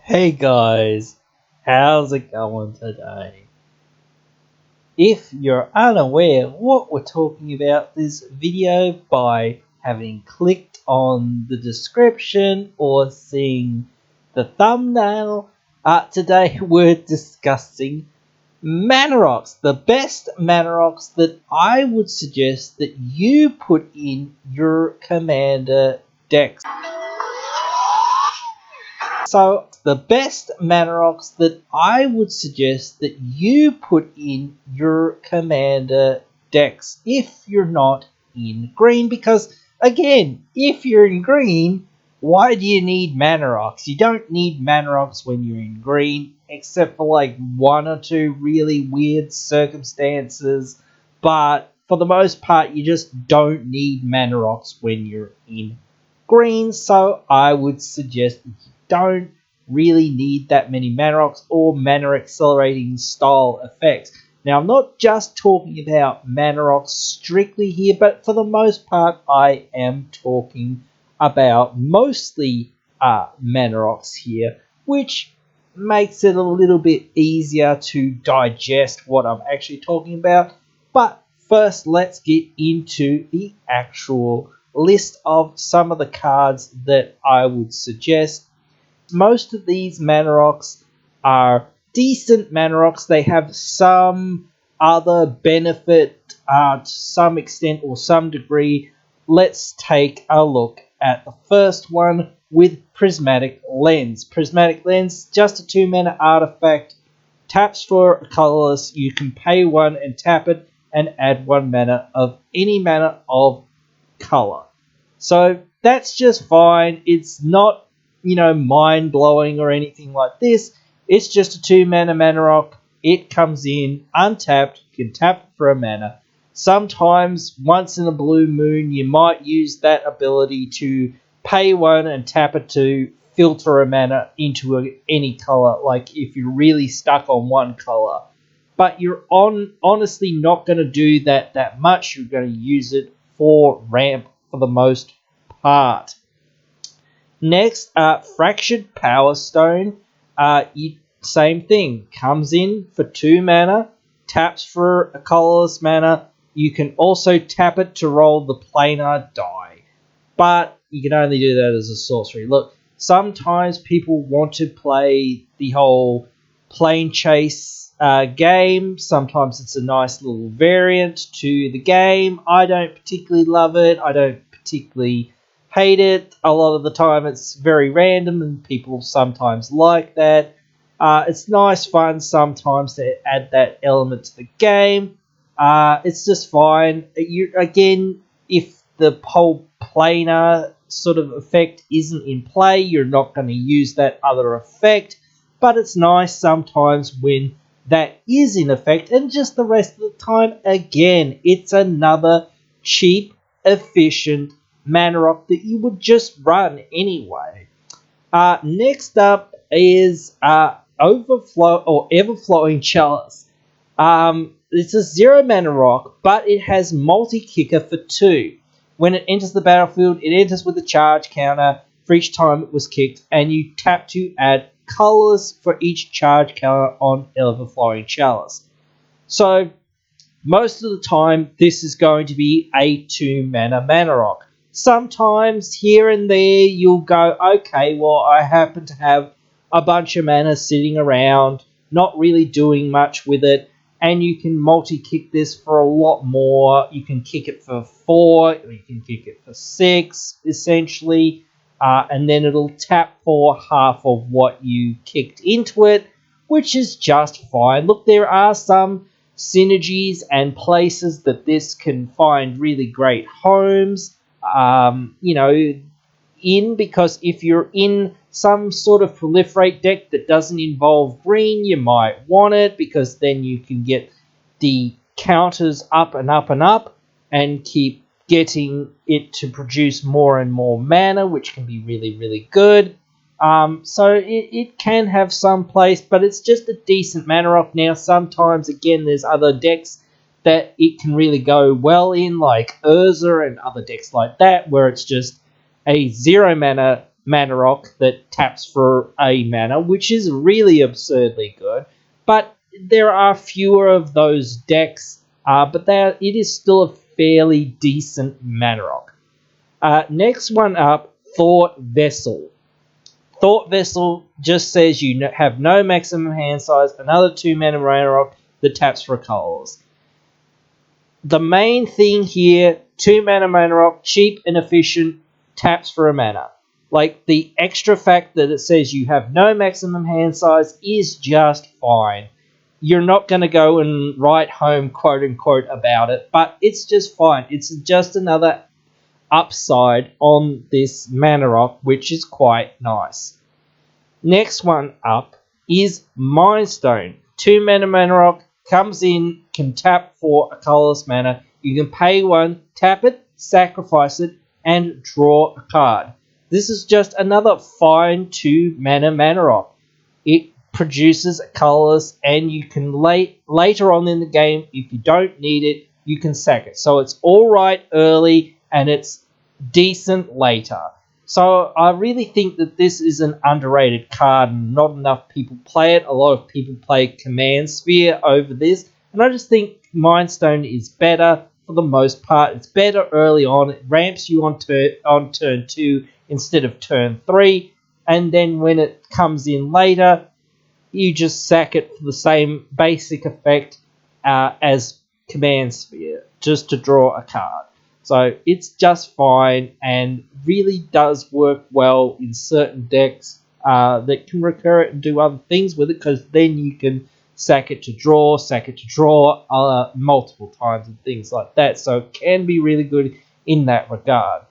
Hey guys, how's it going today? If you're unaware what we're talking about this video by having clicked on the description or seeing the thumbnail, today we're discussing mana rocks, the best mana rocks that I would suggest that you put in your commander decks. So the best mana rocks that I would suggest that you put in your commander decks if you're not in green, because again, if you're in green, why do you need mana rocks? You don't need mana rocks when you're in green, except for like one or two really weird circumstances, but for the most part you just don't need mana rocks when you're in green. So I would suggest don't really need that many mana rocks or mana accelerating style effects. Now, I'm not just talking about mana rocks strictly here, but for the most part, I am talking about mostly mana rocks here, which makes it a little bit easier to digest what I'm actually talking about. But first, let's get into the actual list of some of the cards that I would suggest. Most of these mana rocks are decent mana rocks. They have some other benefit to some extent or some degree. Let's take a look at the first one with Prismatic Lens. Prismatic Lens, just a 2 mana artifact. Taps for a colorless. You can pay 1 and tap it and add 1 mana of any mana of color. So that's just fine. It's not mind-blowing or anything like this. It's just a 2 mana rock. It comes in untapped. You can tap it for a mana. Sometimes, once in a blue moon, you might use that ability to pay 1 and tap it to filter a mana into any color, like if you're really stuck on one color. But you're honestly not going to do that much. You're going to use it for ramp for the most part. Next, Fractured Power Stone. Same thing. Comes in for 2 mana. Taps for a colorless mana. You can also tap it to roll the planar die. But you can only do that as a sorcery. Look, sometimes people want to play the whole plane chase game. Sometimes it's a nice little variant to the game. I don't particularly love it. I don't particularly hate it. A lot of the time it's very random and people sometimes like that. It's nice fun sometimes to add that element to the game. It's just fine. Again, if the whole planar sort of effect isn't in play, you're not going to use that other effect. But it's nice sometimes when that is in effect, and just the rest of the time, again, it's another cheap, efficient mana rock that you would just run anyway. Next up is overflow or ever-flowing chalice. It's a 0 mana rock, but it has multi-kicker for 2. When it enters the battlefield, it enters with a charge counter for each time it was kicked, and you tap to add colors for each charge counter on ever-flowing chalice. So most of the time, this is going to be a 2 mana rock. Sometimes here and there you'll go, okay, well, I happen to have a bunch of mana sitting around, not really doing much with it, and you can multi-kick this for a lot more. You can kick it for 4, or you can kick it for 6, essentially, and then it'll tap for half of what you kicked into it, which is just fine. Look, there are some synergies and places that this can find really great homes, because if you're in some sort of proliferate deck that doesn't involve green, you might want it, because then you can get the counters up and up and up and keep getting it to produce more and more mana, which can be really, really good. So it can have some place, but it's just a decent mana rock. Now, sometimes, again, there's other decks that it can really go well in, like Urza and other decks like that, where it's just a 0 mana mana rock that taps for a mana, which is really absurdly good. But there are fewer of those decks, but it is still a fairly decent mana rock. Next one up, Thought Vessel. Thought Vessel just says you have no maximum hand size, another 2 mana rock that taps for colors. The main thing here, 2 mana rock, cheap and efficient, taps for a mana. Like, the extra fact that it says you have no maximum hand size is just fine. You're not going to go and write home, quote unquote, about it, but it's just fine. It's just another upside on this mana rock, which is quite nice. Next one up is Mind Stone. 2 mana rock, comes in, can tap for a colorless mana. You can pay 1, tap it, sacrifice it, and draw a card. This is just another fine 2 mana rock. It produces a colorless, and you can later on in the game, if you don't need it, you can sack it. So it's alright early, and it's decent later. So I really think that this is an underrated card and not enough people play it. A lot of people play Command Sphere over this. And I just think Mind Stone is better for the most part. It's better early on. It ramps you on turn 2 instead of turn 3. And then when it comes in later, you just sack it for the same basic effect as Command Sphere, just to draw a card. So it's just fine and really does work well in certain decks that can recur it and do other things with it, because then you can sack it to draw multiple times and things like that. So it can be really good in that regard.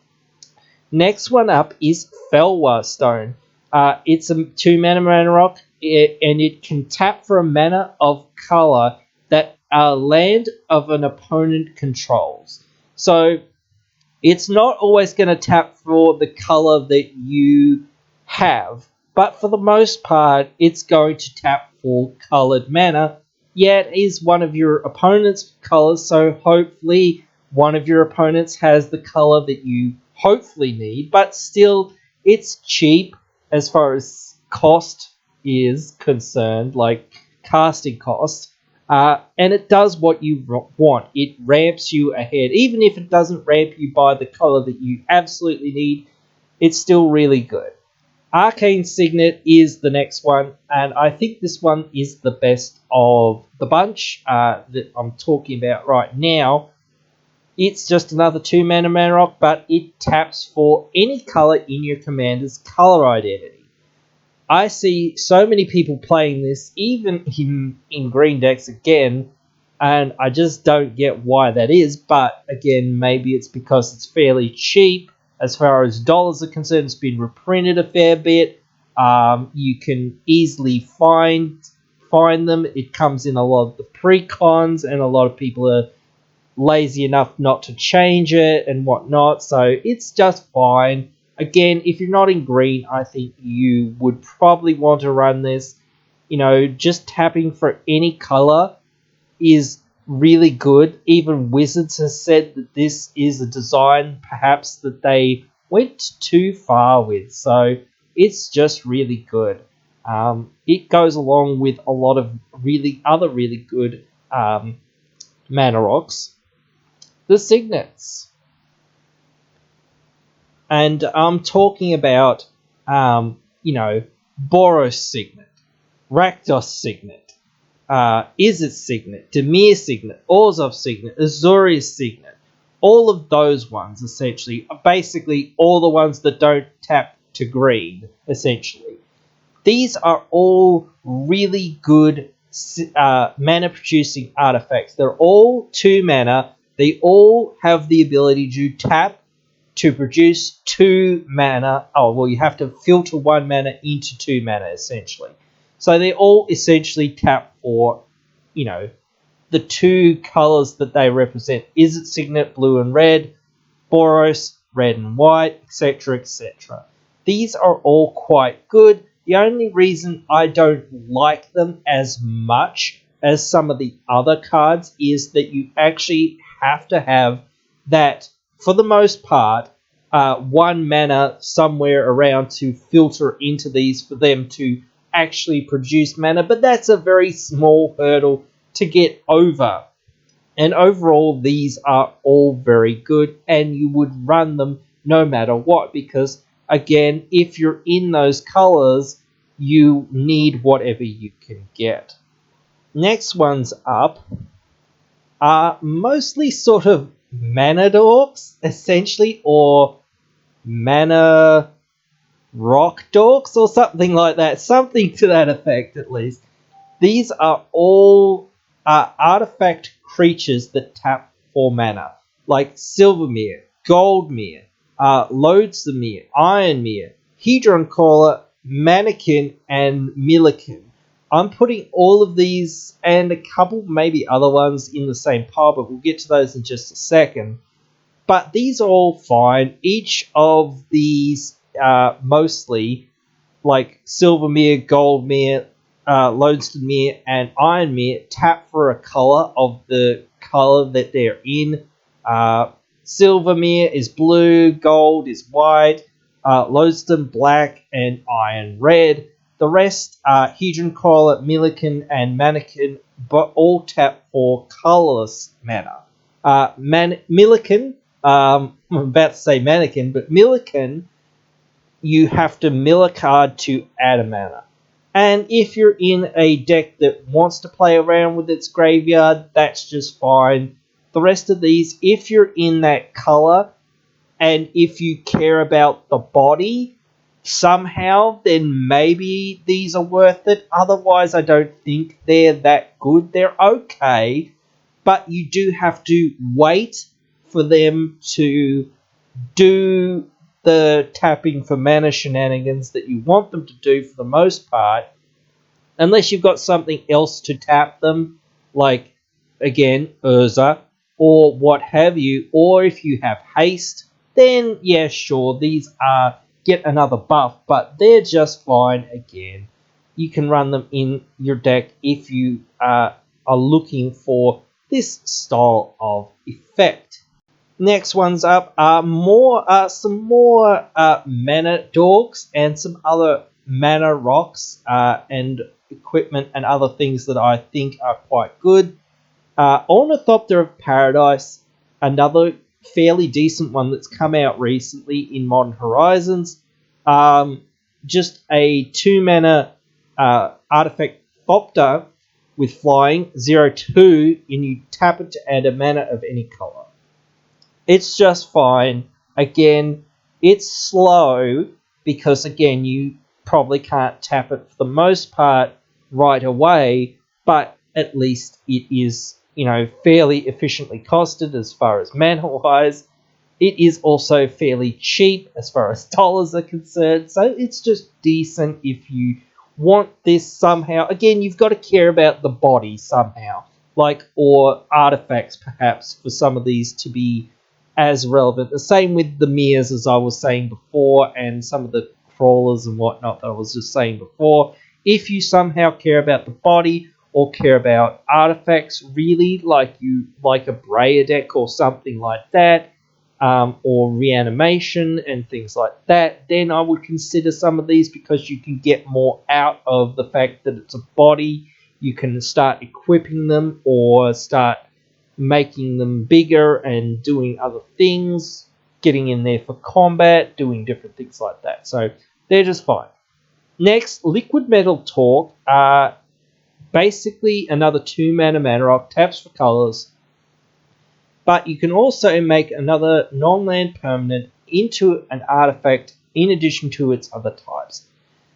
Next one up is Felwar Stone. It's a 2 mana rock, and it can tap for a mana of color that a land of an opponent controls. So it's not always going to tap for the color that you have, but for the most part, it's going to tap for colored mana. Yeah, it is one of your opponent's colors, so hopefully one of your opponents has the color that you hopefully need, but still, it's cheap as far as cost is concerned, like casting cost. And it does what you want. It ramps you ahead. Even if it doesn't ramp you by the color that you absolutely need, it's still really good. Arcane Signet is the next one, and I think this one is the best of the bunch that I'm talking about right now. It's just another 2 mana rock, but it taps for any color in your commander's color identity. I see so many people playing this, even in green decks again, and I just don't get why that is. But again, maybe it's because it's fairly cheap as far as dollars are concerned. It's been reprinted a fair bit. You can easily find them. It comes in a lot of the pre-cons, and a lot of people are lazy enough not to change it and whatnot. So it's just fine. Again, if you're not in green, I think you would probably want to run this. Just tapping for any color is really good. Even Wizards has said that this is a design perhaps that they went too far with. So it's just really good. It goes along with a lot of other really good mana rocks. The signets. And I'm talking about, Boros Signet, Rakdos Signet, Izzet Signet, Dimir Signet, Orzhov Signet, Azorius Signet. All of those ones, essentially, are basically all the ones that don't tap to green, essentially. These are all really good mana-producing artifacts. They're all 2 mana. They all have the ability to tap to produce 2 mana. Oh, well, you have to filter 1 mana into 2 mana, essentially. So they all essentially tap for, the 2 colors that they represent. Izzet Signet, blue and red, Boros, red and white, etc., etc. These are all quite good. The only reason I don't like them as much as some of the other cards is that you actually have to have that, for the most part, 1 mana somewhere around to filter into these for them to actually produce mana, but that's a very small hurdle to get over. And overall, these are all very good, and you would run them no matter what, because again, if you're in those colors, you need whatever you can get. Next ones up are mostly sort of mana dorks, essentially, or mana rock dorks, or something like that. Something to that effect, at least. These are all artifact creatures that tap for mana, like Silvermere, Goldmere, Lodesamere, Ironmere, Hedron Caller, Mannequin, and Milliken. I'm putting all of these and a couple maybe other ones in the same pile, but we'll get to those in just a second. But these are all fine. Each of these mostly, like Silvermere, Goldmere, Lodesamere, and Ironmere, tap for a color of the color that they're in. Silvermere is blue, Gold is white, Lodestam black, and Iron red. The rest are Hedron Caller, Milliken, and Mannequin, but all tap for colorless mana. Milliken, I'm about to say Mannequin, but Milliken, you have to mill a card to add a mana. And if you're in a deck that wants to play around with its graveyard, that's just fine. The rest of these, if you're in that color, and if you care about the body somehow, then maybe these are worth it. Otherwise, I don't think they're that good. They're okay, but you do have to wait for them to do the tapping for mana shenanigans that you want them to do for the most part, unless you've got something else to tap them, like, again, Urza, or what have you, or if you have haste, then, yeah, sure, these are get another buff, but they're just fine again. You can run them in your deck if you are looking for this style of effect. Next ones up are some more mana dorks and some other mana rocks and equipment and other things that I think are quite good. Ornithopter of Paradise, another fairly decent one that's come out recently in Modern Horizons. Just a 2 mana artifact Thopter with flying, 0/2, and you tap it to add a mana of any color. It's just fine. Again, it's slow because, again, you probably can't tap it for the most part right away, but at least it is, fairly efficiently costed as far as mana-wise. It is also fairly cheap as far as dollars are concerned, so it's just decent if you want this somehow. Again, you've got to care about the body somehow, or artifacts perhaps for some of these to be as relevant. The same with the mirrors, as I was saying before, and some of the crawlers and whatnot that I was just saying before. If you somehow care about the body or care about artifacts, really, like a Breya deck or something like that, or reanimation and things like that, then I would consider some of these, because you can get more out of the fact that it's a body. You can start equipping them or start making them bigger and doing other things, getting in there for combat, doing different things like that. So they're just fine. Next, Liquid Metal Torque are basically another 2 mana rock, taps for colors, but you can also make another non-land permanent into an artifact in addition to its other types.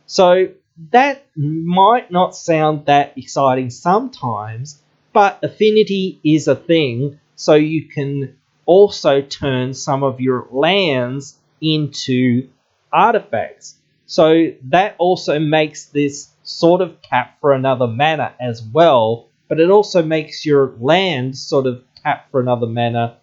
So that might not sound that exciting sometimes, but affinity is a thing, so you can also turn some of your lands into artifacts. So that also makes this sort of tap for another mana as well, but it also makes your land sort of tap for another mana,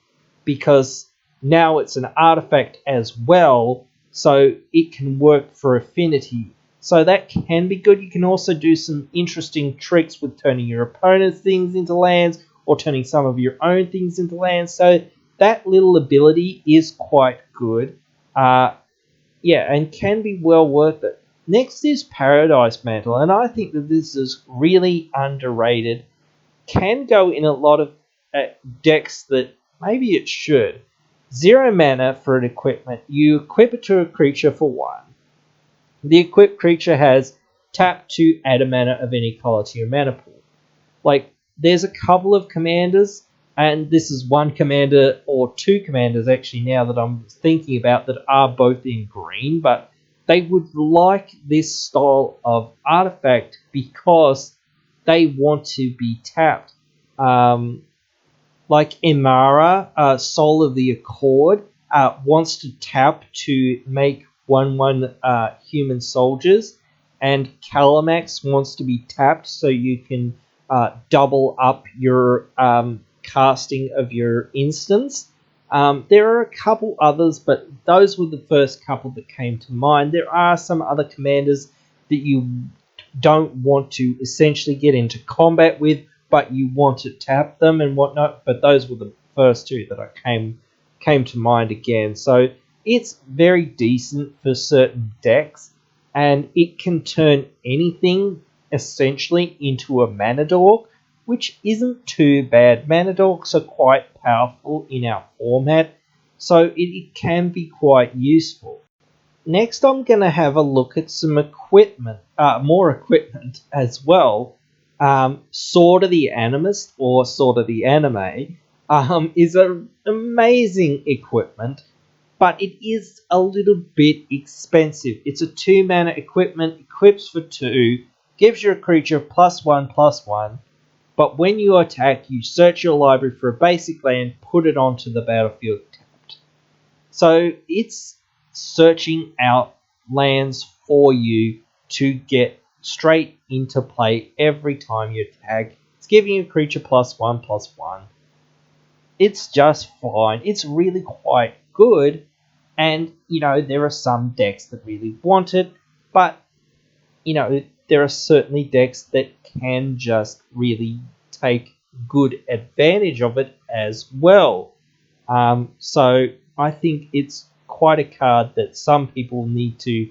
because now it's an artifact as well, so it can work for affinity. So that can be good. You can also do some interesting tricks with turning your opponent's things into lands, or turning some of your own things into lands. So that little ability is quite good. Yeah, and can be well worth it. Next is Paradise Mantle, and I think that this is really underrated. Can go in a lot of decks that maybe it should. 0 mana for an equipment. You equip it to a creature for 1. The equipped creature has tap to add a mana of any color to your mana pool. Like, there's a couple of commanders, and this is one commander or two commanders actually now that I'm thinking about that are both in green, but they would like this style of artifact because they want to be tapped. Like Imara, Soul of the Accord, wants to tap to make 1/1 human soldiers, and Calamax wants to be tapped so you can double up your casting of your instance. There are a couple others, but those were the first couple that came to mind. There are some other commanders that you don't want to essentially get into combat with, but you want to tap them and whatnot. But those were the first two that I came to mind again. So it's very decent for certain decks, and it can turn anything essentially into a mana dork, which isn't too bad. Mana dorks are quite powerful in our format, so it can be quite useful. Next, I'm going to have a look at some equipment, more equipment as well. Sword of the Animist, or Sword of the Anime, is an amazing equipment, but it is a little bit expensive. It's a 2 mana equipment, equips for 2, gives your creature +1/+1, but when you attack, you search your library for a basic land, put it onto the battlefield tapped. So it's searching out lands for you to get straight into play every time you attack. It's giving your creature +1/+1. It's just fine. It's really quite good. And, there are some decks that really want it, but, there are certainly decks that can just really take good advantage of it as well. So I think it's quite a card that some people need to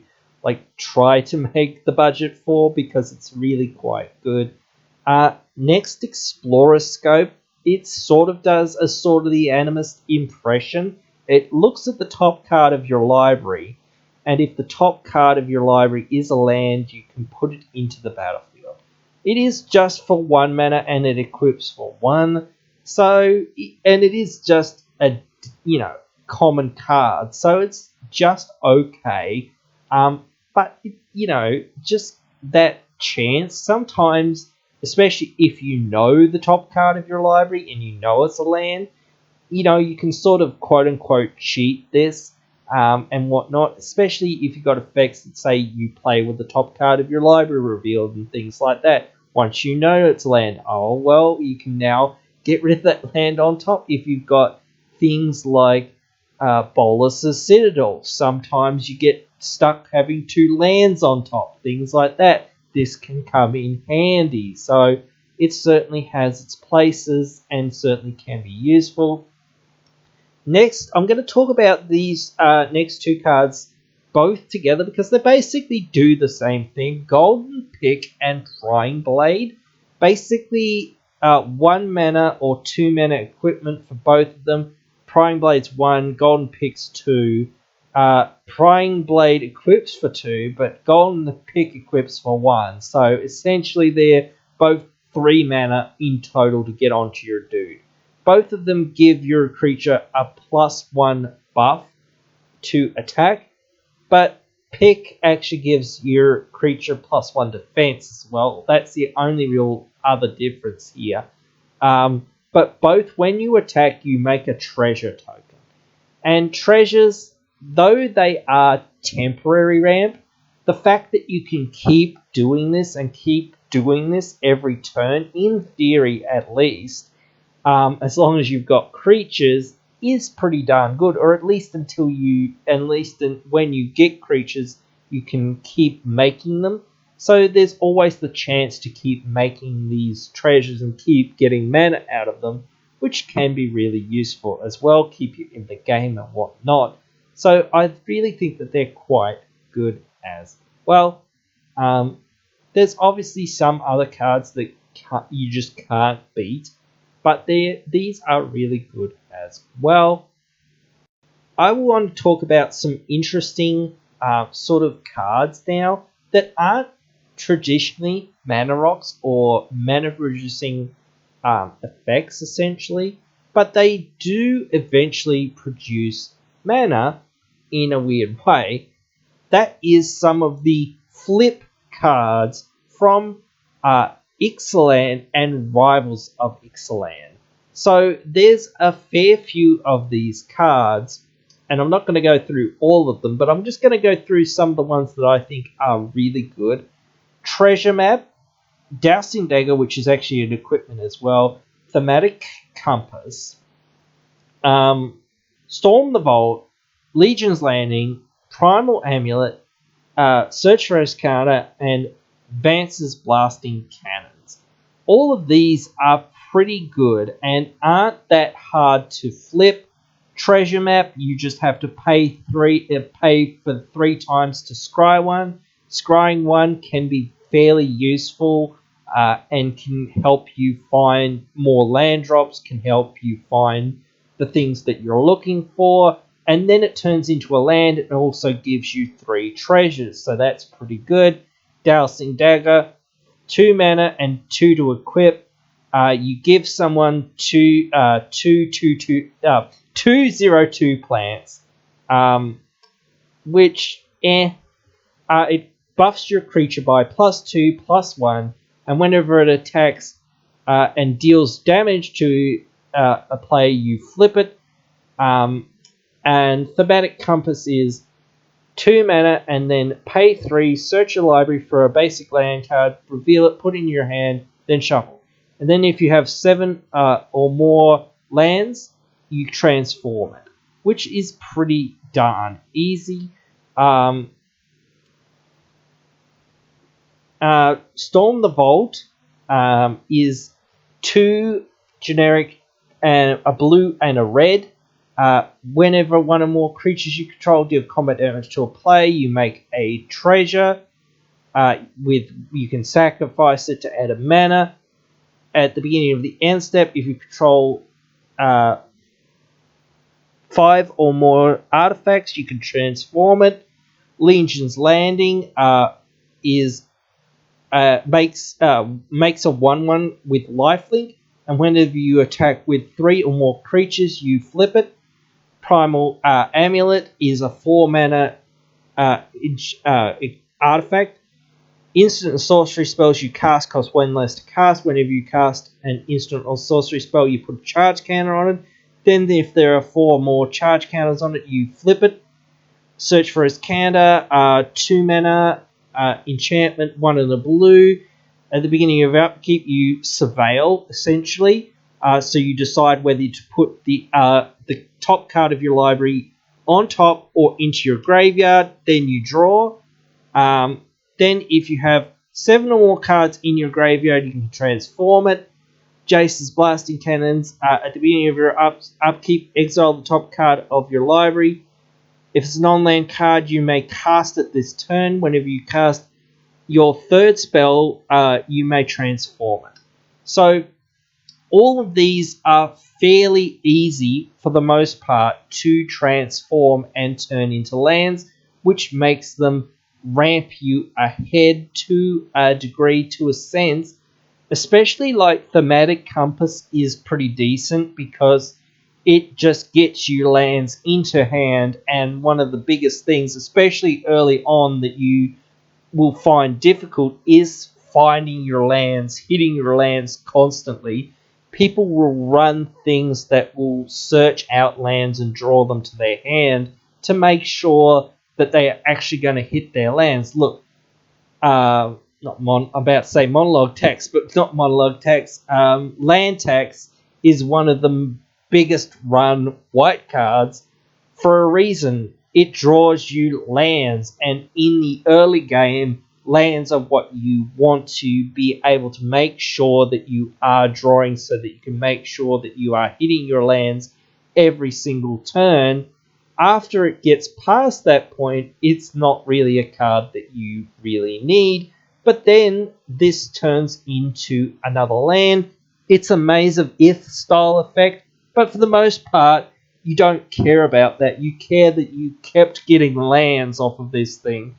try to make the budget for because it's really quite good. Next, Explorer Scope. It sort of does a Sword of the Animist impression. It looks at the top card of your library, and if the top card of your library is a land, you can put it into the battlefield. It is just for 1 mana, and it equips for 1. So, and it is just a common card, so it's just okay. But just that chance sometimes, especially if you know the top card of your library and you know it's a land, you can sort of quote unquote cheat this and whatnot, especially if you've got effects that say you play with the top card of your library revealed and things like that. Once you know it's land, oh well, you can now get rid of that land on top. If you've got things like Bolus's Citadel, sometimes you get stuck having 2 lands on top, things like that. This can come in handy, so it certainly has its places and certainly can be useful. Next, I'm going to talk about these next 2 cards both together because they basically do the same thing. Golden Pick and Prying Blade. Basically, 1 mana or 2 mana equipment for both of them. Prying Blade's 1, Golden Pick's 2. Prying Blade equips for 2, but Golden Pick equips for 1. So essentially they're both 3 mana in total to get onto your dude. Both of them give your creature a +1 buff to attack, but Pick actually gives your creature +1 defense as well. That's the only real other difference here. But both, when you attack, you make a treasure token. And treasures, though they are temporary ramp, the fact that you can keep doing this and keep doing this every turn, in theory at least, as long as you've got creatures, is pretty darn good. Or at least when you get creatures, you can keep making them. So there's always the chance to keep making these treasures and keep getting mana out of them, which can be really useful as well, keep you in the game and whatnot. So I really think that they're quite good as well. There's obviously some other cards that you just can't beat, but these are really good as well. I want to talk about some interesting sort of cards now that aren't traditionally mana rocks or mana producing effects, essentially, but they do eventually produce mana in a weird way. That is some of the flip cards from Ixalan and Rivals of Ixalan. So there's a fair few of these cards, and I'm not going to go through all of them, but I'm just going to go through some of the ones that I think are really good. Treasure Map, Dousing Dagger, which is actually an equipment as well, Thematic Compass, Storm the Vault, Legion's Landing, Primal Amulet, Search for Escada, and Vance's Blasting Cannons. All of these are pretty good and aren't that hard to flip. Treasure Map, you just have to pay for 3 times to scry one. Scrying one can be fairly useful and can help you find more land drops, can help you find the things that you're looking for, and then it turns into a land. It also gives you 3 treasures, so that's pretty good. Dousing Dagger, 2 mana and 2 to equip. You give someone 2/2/2 plants, which it buffs your creature by +2/+1, and whenever it attacks and deals damage to a player, you flip it. And Thematic Compass is 2 mana and then pay 3, search your library for a basic land card, reveal it, put it in your hand, then shuffle. And then if you have 7 or more lands, you transform it, which is pretty darn easy. Storm the Vault is 2 generic and a blue and a red. Whenever one or more creatures you control deal combat damage to a player, you make a treasure. You can sacrifice it to add a mana. At the beginning of the end step, if you control 5 or more artifacts, you can transform it. Legion's Landing makes a 1/1 with lifelink, and whenever you attack with 3 or more creatures, you flip it. Primal Amulet is a 4 mana artifact. Instant and sorcery spells you cast cost 1 less to cast. Whenever you cast an instant or sorcery spell, you put a charge counter on it. Then if there are 4 more charge counters on it, you flip it. Search for Escanda, 2 mana enchantment, 1 in a blue. At the beginning of upkeep, you surveil, essentially. So you decide whether to put the top card of your library on top or into your graveyard. Then you draw. Then if you have 7 or more cards in your graveyard, you can transform it. Jace's Blasting Cannons. At the beginning of your upkeep, exile the top card of your library. If it's a non-land card, you may cast it this turn. Whenever you cast your 3rd spell, you may transform it. So all of these are fairly easy, for the most part, to transform and turn into lands, which makes them ramp you ahead to a degree, to a sense. Especially like Thematic Compass is pretty decent because it just gets you lands into hand, and one of the biggest things, especially early on, that you will find difficult is finding your lands, hitting your lands constantly. People will run things that will search out lands and draw them to their hand to make sure that they are actually going to hit their lands. Look, I'm about to say monologue tax, but not monologue tax. Land tax is one of the biggest run white cards for a reason. It draws you lands, and in the early game, lands are what you want to be able to make sure that you are drawing, so that you can make sure that you are hitting your lands every single turn. after it gets past that point, it's not really a card that you really need. But then this turns into another land. It's a Maze of Ith style effect, but for the most part, you don't care about that. You care that you kept getting lands off of this thing.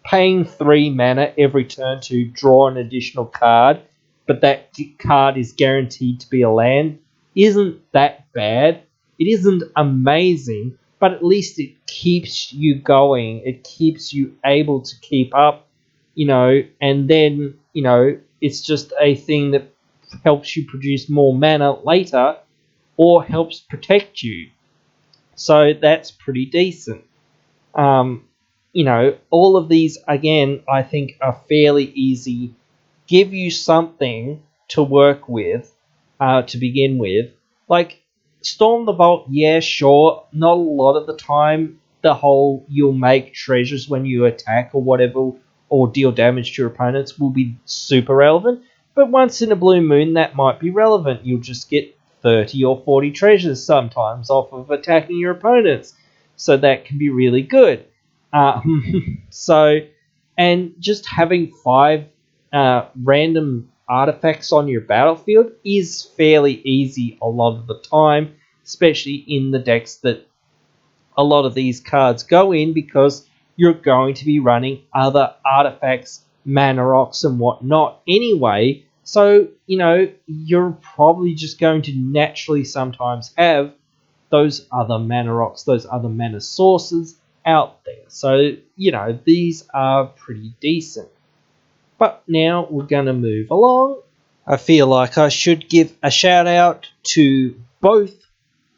Paying 3 mana every turn to draw an additional card, but that card is guaranteed to be a land, isn't that bad. It isn't amazing, but at least it keeps you going. It keeps you able to keep up, and then, it's just a thing that helps you produce more mana later or helps protect you. So that's pretty decent. All of these, again, I think are fairly easy, give you something to work with to begin with. Like, Storm the Vault, yeah, sure, not a lot of the time the whole you'll make treasures when you attack or whatever, or deal damage to your opponents will be super relevant, but once in a blue moon that might be relevant. You'll just get 30 or 40 treasures sometimes off of attacking your opponents, so that can be really good. And just having 5 random artifacts on your battlefield is fairly easy a lot of the time, especially in the decks that a lot of these cards go in, because you're going to be running other artifacts, mana rocks and whatnot anyway. So, you're probably just going to naturally sometimes have those other mana rocks, those other mana sources out there. So, these are pretty decent. But now we're going to move along. I feel like I should give a shout out to both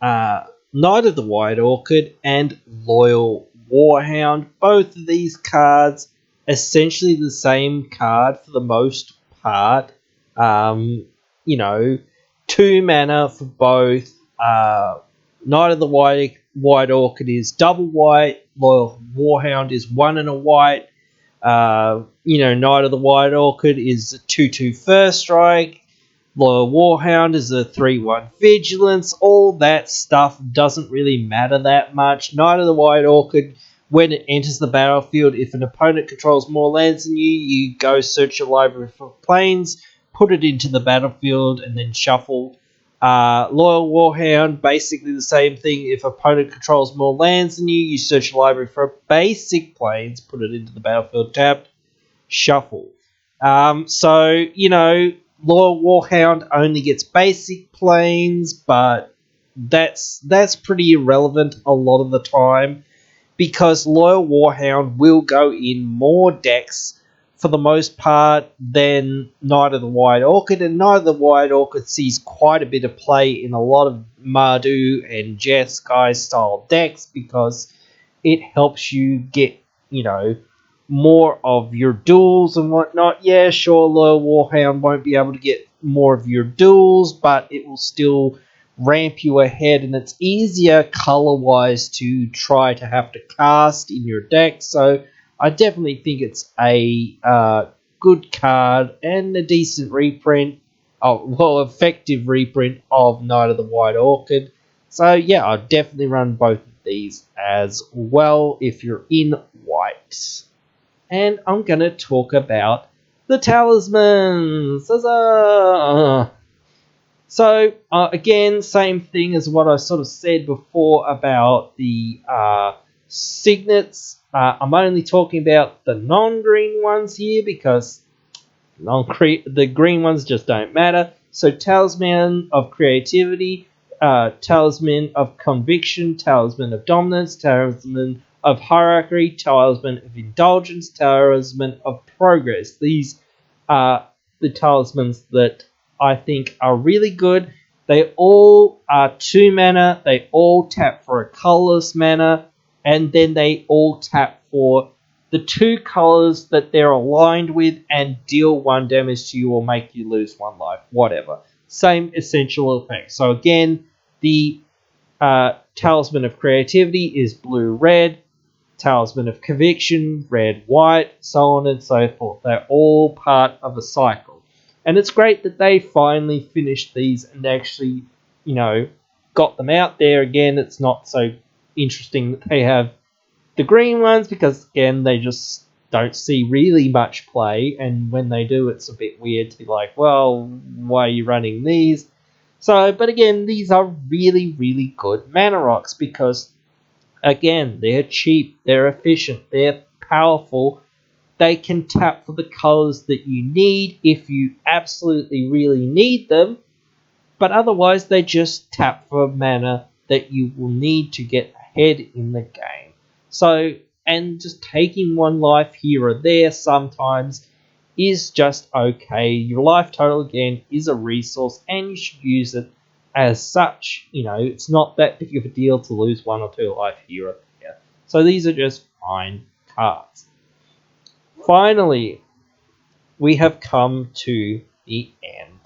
Knight of the White Orchid and Loyal Warhound. Both of these cards, essentially the same card for the most part. 2 mana for both. Knight of the White Orchid is double white. Loyal Warhound is 1 and a white. Knight of the White Orchid is a 2/2 first strike. Loyal Warhound is a 3/1 vigilance. All that stuff doesn't really matter that much. Knight of the White Orchid, when it enters the battlefield, if an opponent controls more lands than you, you go search your library for planes, put it into the battlefield, and then shuffle. Loyal Warhound, basically the same thing. If opponent controls more lands than you, you search your library for basic planes, put it into the battlefield tapped, shuffle. Loyal Warhound only gets basic planes, but that's pretty irrelevant a lot of the time, because Loyal Warhound will go in more decks for the most part than Knight of the White Orchid, and Knight of the White Orchid sees quite a bit of play in a lot of Mardu and Jeskai style decks, because it helps you get, more of your duels and whatnot. Yeah, sure, Loyal Warhound won't be able to get more of your duels, but it will still ramp you ahead, and it's easier color-wise to try to have to cast in your deck. So I definitely think it's a good card and a decent reprint, effective reprint of Knight of the White Orchid. So yeah, I'll definitely run both of these as well if you're in white. And I'm going to talk about the talismans. Huzzah! So, again, same thing as what I sort of said before about the signets. I'm only talking about the non-green ones here, because the green ones just don't matter. So, Talisman of Creativity, Talisman of Conviction, Talisman of Dominance, Talisman of Hierarchy, Talisman of Indulgence, Talisman of Progress. These are the talismans that I think are really good. They all are 2 mana, they all tap for a colorless mana, and then they all tap for the 2 colors that they're aligned with and deal 1 damage to you or make you lose 1 life, whatever. Same essential effect. So again, the Talisman of Creativity is blue-red, Talisman of Conviction, red-white, so on and so forth. They're all part of a cycle. And it's great that they finally finished these and actually, got them out there again. It's not so, interesting that they have the green ones, because again they just don't see really much play, and when they do it's a bit weird to be like, well, why are you running these? So, but again, these are really, really good mana rocks because, again, they're cheap, they're efficient, they're powerful. They can tap for the colors that you need if you absolutely really need them, but otherwise they just tap for mana that you will need to get ahead in the game. So, and just taking one life here or there sometimes is just okay. Your life total, again, is a resource and you should use it as such. You know, it's not that big of a deal to lose 1 or 2 life here or there. So these are just fine cards. Finally, we have come to the end.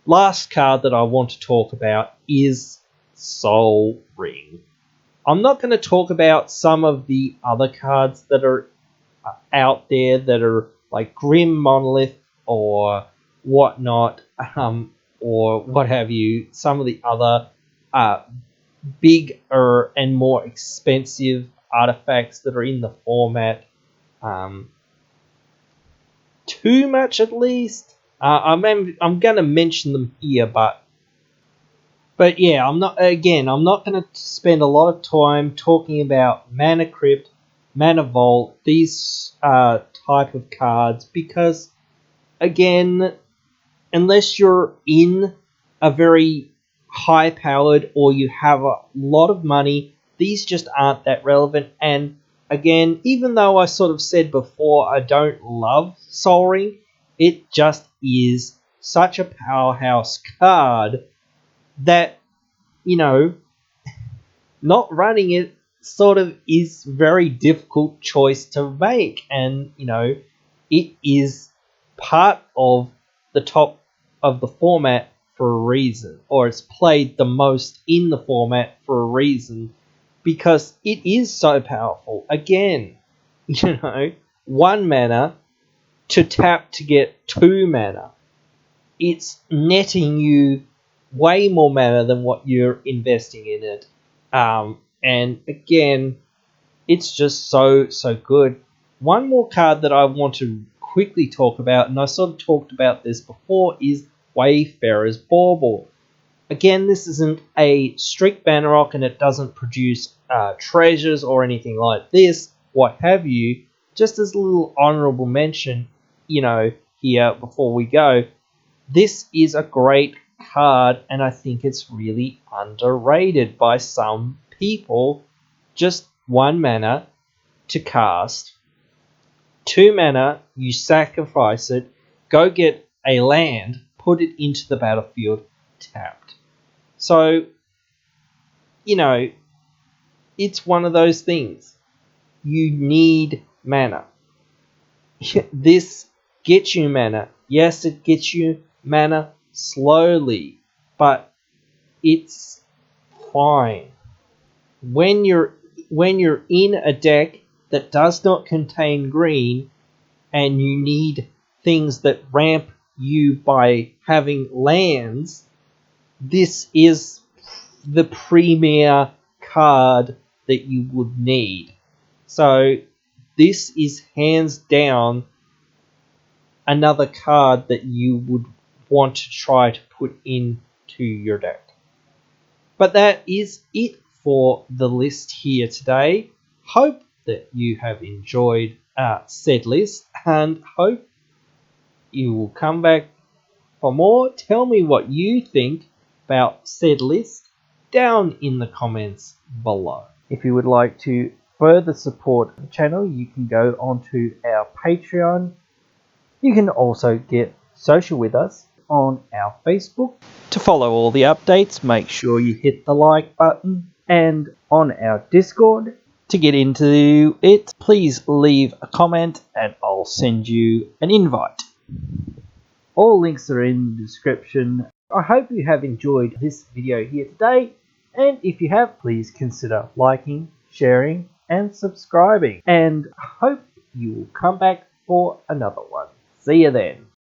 Last card that I want to talk about is Soul Ring. I'm not going to talk about some of the other cards that are out there that are like Grim Monolith or whatnot, or what have you. Some of the other bigger and more expensive artifacts that are in the format. Too much, at least. I'm going to mention them here, but yeah, I'm not going to spend a lot of time talking about Mana Crypt, Mana Vault, these type of cards, because again, unless you're in a very high powered or you have a lot of money, these just aren't that relevant. And again, even though I sort of said before I don't love Soul Ring, it just is such a powerhouse card that, you know, not running it sort of is very difficult choice to make. And, you know, it is part of the top of the format for a reason, or it's played the most in the format for a reason, because it is so powerful. Again, you know, 1 mana to tap to get 2 mana. It's netting you way more mana than what you're investing in it. And again, it's just so good. One more card that I want to quickly talk about, and I sort of talked about this before, is Wayfarers Bauble. Again, this isn't a strict banner rock and it doesn't produce treasures or anything like this, what have you. Just as a little honorable mention, you know, here before we go, this is a great card and I think it's really underrated by some people. Just 1 mana to cast, 2 mana, you sacrifice it, go get a land, put it into the battlefield, tapped. So, you know, it's one of those things. You need mana. This gets you mana. Yes, it gets you mana slowly, but it's fine. When you're in a deck that does not contain green and you need things that ramp you by having lands, this is the premier card that you would need. So this is hands down another card that you would want to try to put into your deck. But that is it for the list here today. Hope that you have enjoyed said list and hope you will come back for more. Tell me what you think about said list down in the comments below. If you would like to further support the channel, you can go onto our Patreon. You can also get social with us on our Facebook. To follow all the updates, make sure you hit the like button, and on our Discord. To get into it, please leave a comment and I'll send you an invite. All links are in the description. I hope you have enjoyed this video here today, and if you have, please consider liking, sharing and subscribing, and I hope you will come back for another one. See you then.